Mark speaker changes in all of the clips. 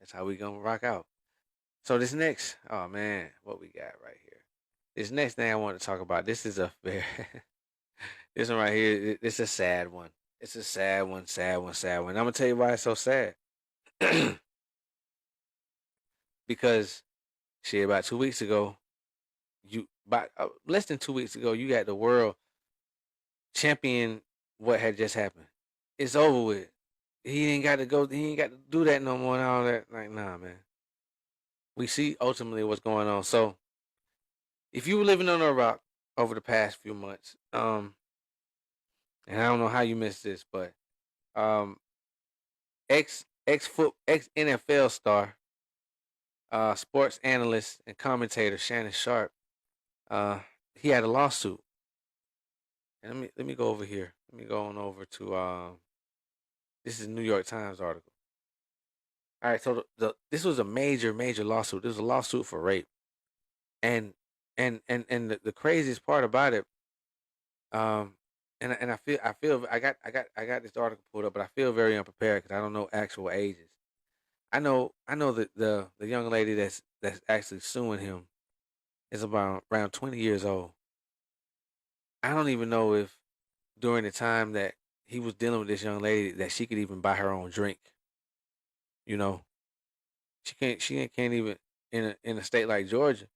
Speaker 1: That's how we gonna rock out. So this next, oh man, what we got right here? This next thing I want to talk about. This is a very, this one right here. It's a sad one. It's a sad one, sad one, sad one. I'm gonna tell you why it's so sad. Because shit, about 2 weeks ago, you about less than 2 weeks ago, you got the world champion. What had just happened? It's over with. He ain't got to go. He ain't got to do that no more and all that. Like, nah, man. We see ultimately what's going on. So, if you were living on a rock over the past few months, and I don't know how you missed this, but um, ex NFL star, sports analyst and commentator Shannon Sharpe, uh, he had a lawsuit. And let me go over here. Let me go on over to this is a New York Times article. All right, so this was a major lawsuit. This was a lawsuit for rape, and the craziest part about it, um, and I feel I got this article pulled up, but I feel very unprepared because I don't know actual ages. I know that the young lady that's actually suing him is about around 20 years old. I don't even know if during the time that he was dealing with this young lady that she could even buy her own drink. You know, she can't even in a state like Georgia,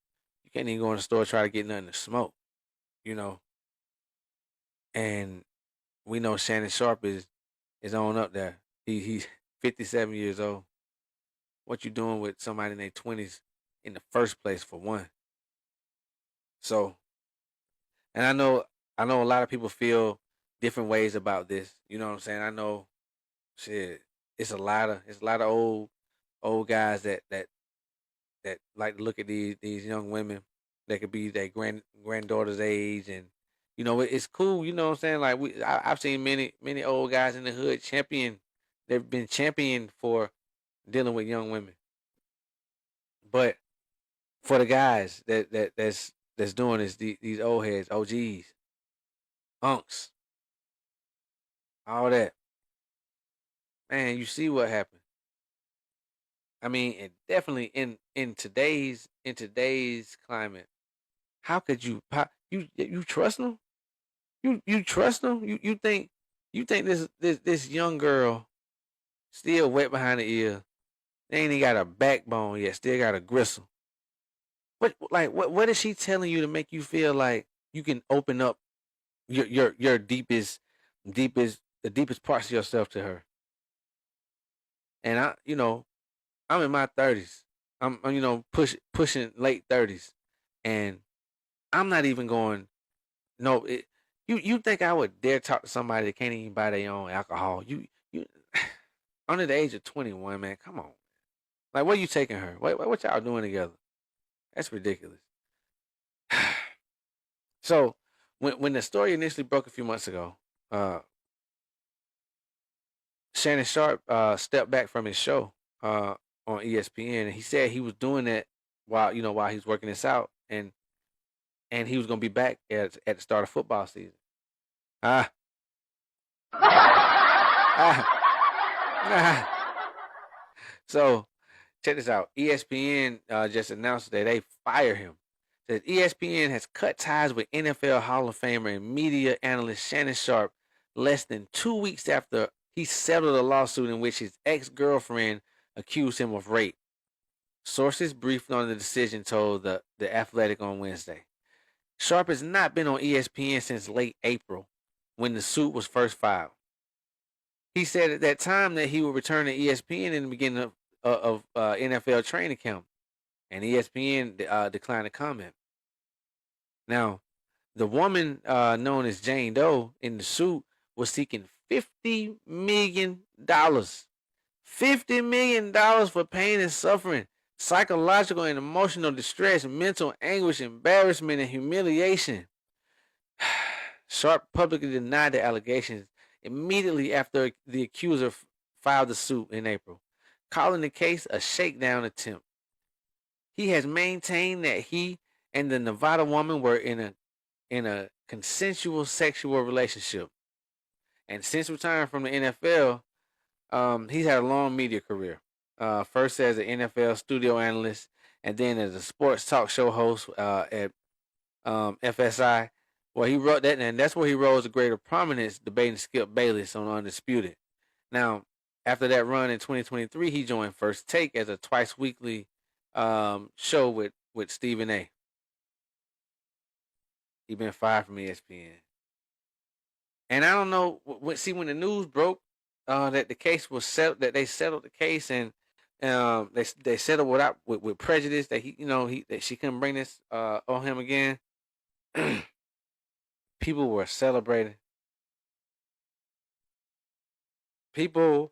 Speaker 1: you can't even go in the store try to get nothing to smoke. You know, and we know Shannon Sharpe is on up there. He's 57 years old. What you doing with somebody in their 20s in the first place for one? So, and I know a lot of people feel different ways about this. You know what I'm saying? I know shit. It's a lot of old guys that like to look at these young women that could be their granddaughter's age, and it's cool. You know what I'm saying? Like I've seen many old guys in the hood champion. They've been championed for dealing with young women, but for the guys that's doing this, these old heads, OGs, unks, all that, man, you see what happened. I mean, and definitely in today's climate, how could you trust them? You trust them? You think this young girl still wet behind the ear? They ain't even got a backbone yet. Still got a gristle. What is she telling you to make you feel like you can open up your deepest the deepest parts of yourself to her? And I'm in my 30s. I'm pushing late 30s, and I'm not even going. No, you think I would dare talk to somebody that can't even buy their own alcohol? You under the age of 21, man. Come on, like where you taking her? What y'all doing together? That's ridiculous. So when the story initially broke a few months ago, uh, Shannon Sharpe stepped back from his show on ESPN, and he said he was doing that while he was working this out, and he was gonna be back at the start of football season. Ah, ah, ah. So check this out. ESPN just announced that they fire him. Says ESPN has cut ties with NFL Hall of Famer and media analyst Shannon Sharpe less than 2 weeks after he settled a lawsuit in which his ex-girlfriend accused him of rape. Sources briefed on the decision told the Athletic on Wednesday. Sharpe has not been on ESPN since late April, when the suit was first filed. He said at that time that he would return to ESPN in the beginning of NFL training camp, and ESPN declined to comment. Now, the woman known as Jane Doe in the suit was seeking $50 million. $50 million for pain and suffering, psychological and emotional distress, mental anguish, embarrassment, and humiliation. Sharpe publicly denied the allegations immediately after the accuser filed the suit in April, calling the case a shakedown attempt. He has maintained that he and the Nevada woman were in a consensual sexual relationship, and since retiring from the NFL, he's had a long media career. first as an NFL studio analyst, and then as a sports talk show host at FSI. Well, he wrote that, and that's where he rose to greater prominence, debating Skip Bayless on Undisputed. Now, after that run in 2023, he joined First Take as a twice weekly show with Stephen A. He been fired from ESPN, and I don't know. See, when the news broke that the case was settled, that they settled the case, and they settled with prejudice that that she couldn't bring this on him again. People were celebrating. People,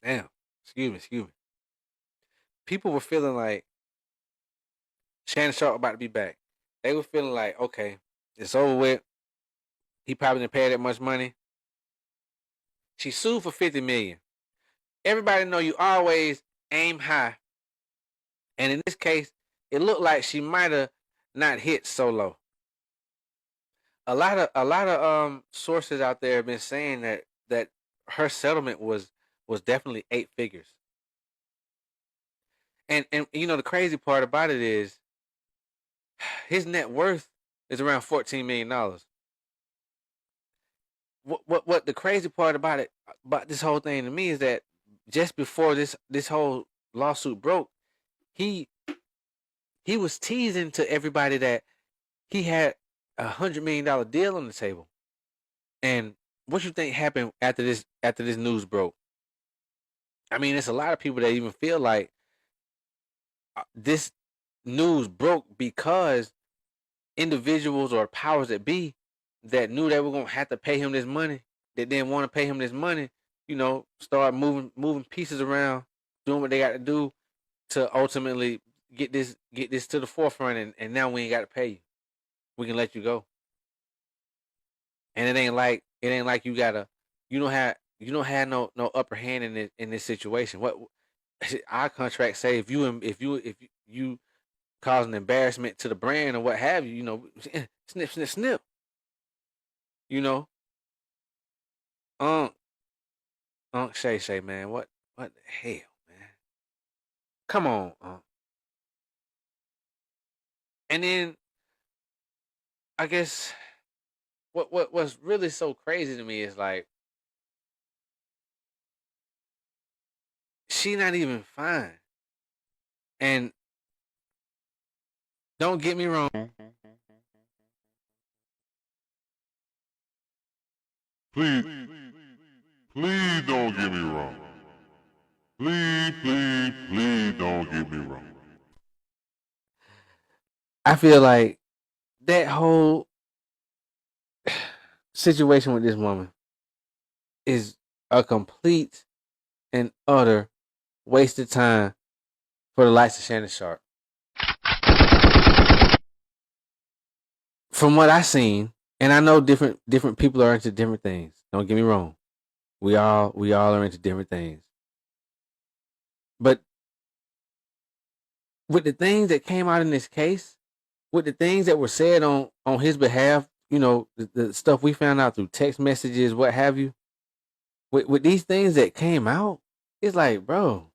Speaker 1: damn, excuse me. People were feeling like Shannon Sharpe about to be back. They were feeling like, okay, it's over with. He probably didn't pay that much money. She sued for $50 million. Everybody know you always aim high, and in this case, it looked like she might have not hit so low. A lot of sources out there have been saying that her settlement was definitely 8 figures. And the crazy part about it is his net worth is around $14 million. What the crazy part about this whole thing to me is that just before this whole lawsuit broke, he was teasing to everybody that he had $100 million deal on the table. And what you think happened after this news broke? I mean, it's a lot of people that even feel like this news broke because individuals or powers that be that knew they were gonna have to pay him this money, that didn't want to pay him this money, start moving pieces around, doing what they got to do to ultimately get this to the forefront, and now we ain't got to pay you. We can let you go. And it ain't like you don't have no upper hand in this situation. What our contract say, if you cause an embarrassment to the brand or what have you, snip snip snip. You know, Unc Shay, man, what the hell, man? Come on, Unc. And then I guess what's really so crazy to me is like she not even fine. And don't get me wrong.
Speaker 2: Please, please don't get me wrong. Please don't get me wrong.
Speaker 1: I feel like that whole situation with this woman is a complete and utter waste of time for the likes of Shannon Sharpe. From what I seen, and I know different people are into different things. Don't get me wrong. We all are into different things. But with the things that came out in this case, with the things that were said on his behalf, the stuff we found out through text messages, what have you, with these things that came out, it's like, bro,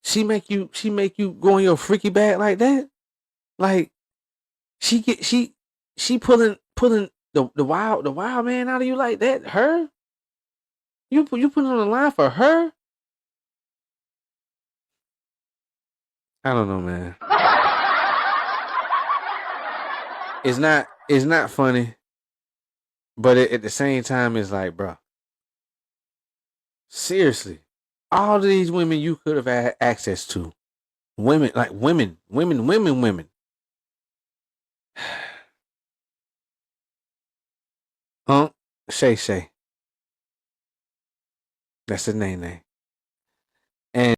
Speaker 1: she make you go on your freaky bag like that? Like she pulling the wild man out of you like that? Her? You put on the line for her? I don't know, man. It's not funny, but at the same time, it's like, bro, seriously, all of these women you could have had access to, women. Shay, that's his name. And